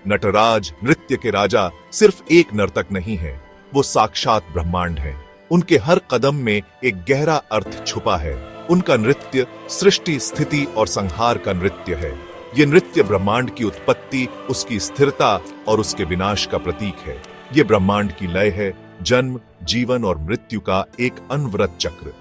नटराज नृत्य के राजा सिर्फ एक नर्तक नहीं है, वो साक्षात ब्रह्मांड है। उनके हर कदम में एक गहरा अर्थ छुपा है। उनका नृत्य सृष्टि, स्थिति और संहार का नृत्य है। ये नृत्य ब्रह्मांड की उत्पत्ति, उसकी स्थिरता और उसके विनाश का प्रतीक है। ये ब्रह्मांड की लय है, जन्म, जीवन और मृत्यु का एक अनवरत चक्र।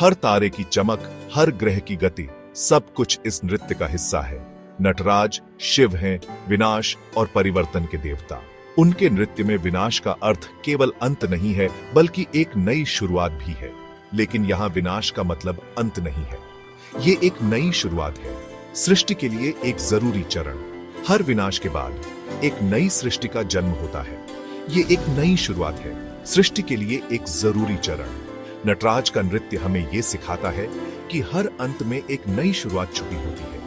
हर तारे की चमक, हर ग्रह की गति, सब कुछ इस नृत्य का हिस्सा है। नटराज शिव हैं, विनाश और परिवर्तन के देवता। उनके नृत्य में विनाश का अर्थ केवल अंत नहीं है, बल्कि एक नई शुरुआत भी है। लेकिन यहाँ विनाश का मतलब अंत नहीं है, ये एक नई शुरुआत है। सृष्टि के लिए एक जरूरी चरण। हर विनाश के बाद एक नई सृष्टि का जन्म होता है। ये एक नई शुरुआत है, सृष्टि के लिए एक जरूरी चरण। नटराज का नृत्य हमें यह सिखाता है कि हर अंत में एक नई शुरुआत छुपी होती है।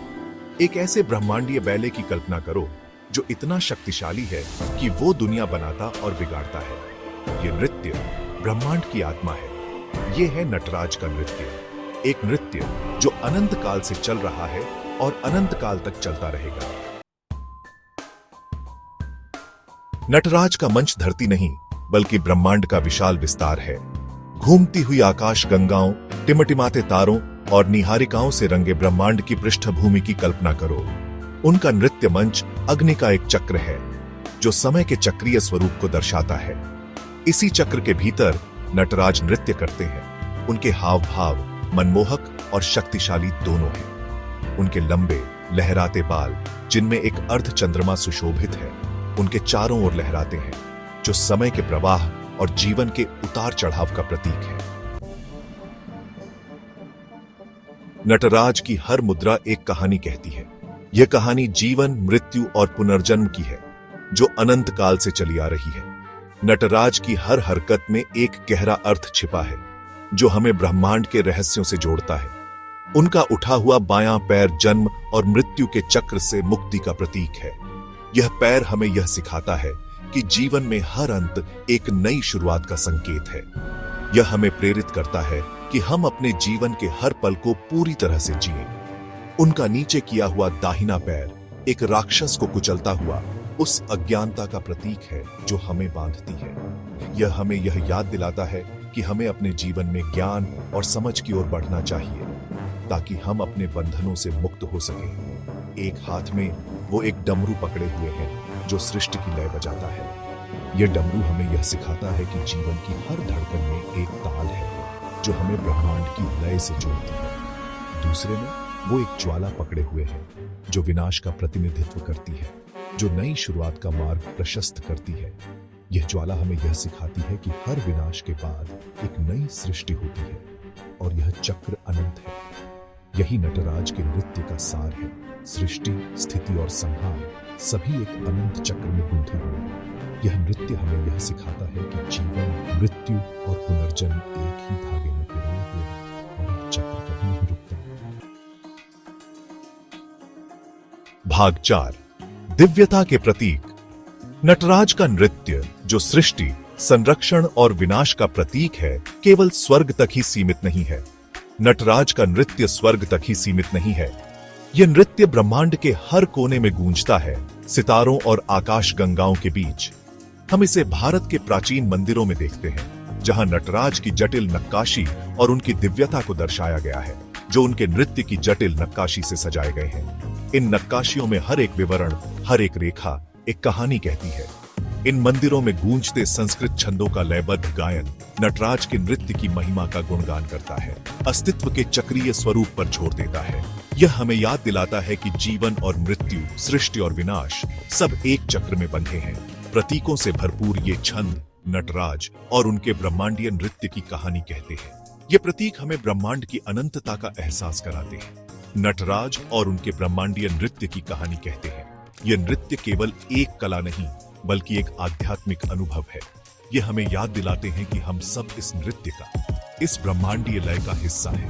एक ऐसे ब्रह्मांडीय बैले की कल्पना करो जो इतना शक्तिशाली है कि वो दुनिया बनाता और बिगाड़ता है। ये नृत्य ब्रह्मांड की आत्मा है। ये है नटराज का नृत्य, एक नृत्य जो अनंत काल से चल रहा है और अनंत काल तक चलता रहेगा। नटराज का मंच धरती नहीं, बल्कि ब्रह्मांड का विशाल विस्तार है। घूमती हुई आकाश गंगाओं, टिमटिमाते तारों और निहारिकाओं से रंगे ब्रह्मांड की पृष्ठभूमि की कल्पना करो। उनका नृत्य मंच अग्नि का एक चक्र है जो समय के चक्रीय स्वरूप को दर्शाता है। इसी चक्र के भीतर नटराज नृत्य करते हैं। उनके हाव भाव मनमोहक और शक्तिशाली दोनों हैं। उनके लंबे लहराते बाल, जिनमें एक अर्ध चंद्रमा सुशोभित है, उनके चारों ओर लहराते हैं, जो समय के प्रवाह और जीवन के उतार चढ़ाव का प्रतीक है। नटराज की हर मुद्रा एक कहानी कहती है। यह कहानी जीवन, मृत्यु और पुनर्जन्म की है, जो अनंत काल से चली आ रही है। नटराज की हर हरकत में एक गहरा अर्थ छिपा है, जो हमें ब्रह्मांड के रहस्यों से जोड़ता है। उनका उठा हुआ बायां पैर जन्म और मृत्यु के चक्र से मुक्ति का प्रतीक है। यह पैर हमें यह सिखाता है कि जीवन में हर अंत एक नई शुरुआत का संकेत है। यह हमें प्रेरित करता है कि हम अपने जीवन के हर पल को पूरी तरह से जिएं। उनका नीचे किया हुआ दाहिना पैर एक राक्षस को कुचलता हुआ उस अज्ञानता का प्रतीक है जो हमें बांधती है। यह हमें यह याद दिलाता है कि हमें अपने जीवन में ज्ञान और समझ की ओर बढ़ना चाहिए, ताकि हम अपने बंधनों से मुक्त हो सकें। एक हाथ में वो एक डमरू पकड़े हुए हैं जो सृष्टि की लय बजाता है। यह डमरू हमें यह सिखाता है कि जीवन की हर धड़कन में एक ताल है जो हमें ब्रह्मांड की लय से जोड़ती है। दूसरे में वो एक ज्वाला पकड़े हुए हैं जो विनाश का प्रतिनिधित्व करती है, जो नई शुरुआत का मार्ग प्रशस्त करती है। यह ज्वाला हमें यह सिखाती है कि हर विनाश के बाद एक नई सृष्टि होती है और यह चक्र अनंत है। यही नटराज के नृत्य का सार है। सृष्टि, स्थिति और संहार सभी एक अनंत चक्र में गूंथे हुए हैं। यह नृत्य हमें यह सिखाता है कि जीवन, मृत्यु और पुनर्जन्म एक ही धागे में पिरोए हुए हैं और यह चक्र कभी नहीं रुकता। भाग 4, दिव्यता के प्रतीक। नटराज का नृत्य, जो सृष्टि, संरक्षण और विनाश का प्रतीक है, केवल स्वर्ग तक ही सीमित नहीं है। नटराज का नृत्य स्वर्ग तक ही सीमित नहीं है। यह नृत्य ब्रह्मांड के हर कोने में गूंजता है, सितारों और आकाश गंगाओं के बीच। हम इसे भारत के प्राचीन मंदिरों में देखते हैं, जहां नटराज की जटिल नक्काशी और उनकी दिव्यता को दर्शाया गया है, जो उनके नृत्य की जटिल नक्काशी से सजाए गए हैं। इन नक्काशियों में हर एक विवरण, हर एक रेखा एक कहानी कहती है। इन मंदिरों में गूंजते संस्कृत छंदों का लयबद्ध गायन नटराज के नृत्य की महिमा का गुणगान करता है, अस्तित्व के चक्रीय स्वरूप पर जोर देता है। यह हमें याद दिलाता है कि जीवन और मृत्यु, सृष्टि और विनाश सब एक चक्र में बंधे हैं। प्रतीकों से भरपूर ये छंद नटराज और उनके ब्रह्मांडीय नृत्य की कहानी कहते हैं। ये प्रतीक हमें ब्रह्मांड की अनंतता का एहसास कराते हैं। नटराज और उनके ब्रह्मांडीय नृत्य की कहानी कहते हैं। यह नृत्य केवल एक कला नहीं, बल्कि एक आध्यात्मिक अनुभव है। ये हमें याद दिलाते हैं कि हम सब इस नृत्य का, इस ब्रह्मांडीय लय का हिस्सा है।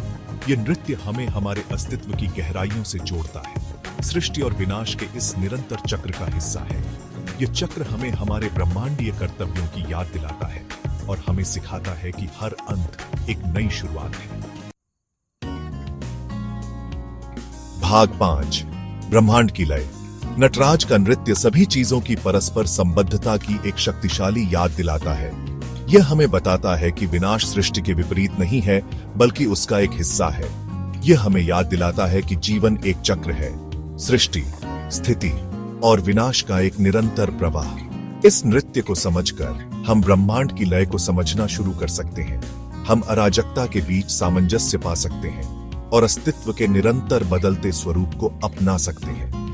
ये नृत्य हमें हमारे अस्तित्व की गहराइयों से जोड़ता है, सृष्टि और विनाश के इस निरंतर चक्र का हिस्सा है। ये चक्र हमें हमारे ब्रह्मांडीय कर्तव्यों की याद दिलाता है और हमें सिखाता है कि हर अंत एक नई शुरुआत है। भाग 5, ब्रह्मांड की लय। नटराज का नृत्य सभी चीजों की परस्पर संबद्धता की एक शक्तिशाली याद दिलाता है। यह हमें बताता है कि विनाश सृष्टि के विपरीत नहीं है, बल्कि उसका एक हिस्सा है। यह हमें याद दिलाता है कि जीवन एक चक्र है, सृष्टि, स्थिति और विनाश का एक निरंतर प्रवाह। इस नृत्य को समझकर हम ब्रह्मांड की लय को समझना शुरू कर सकते हैं। हम अराजकता के बीच सामंजस्य पा सकते हैं और अस्तित्व के निरंतर बदलते स्वरूप को अपना सकते हैं।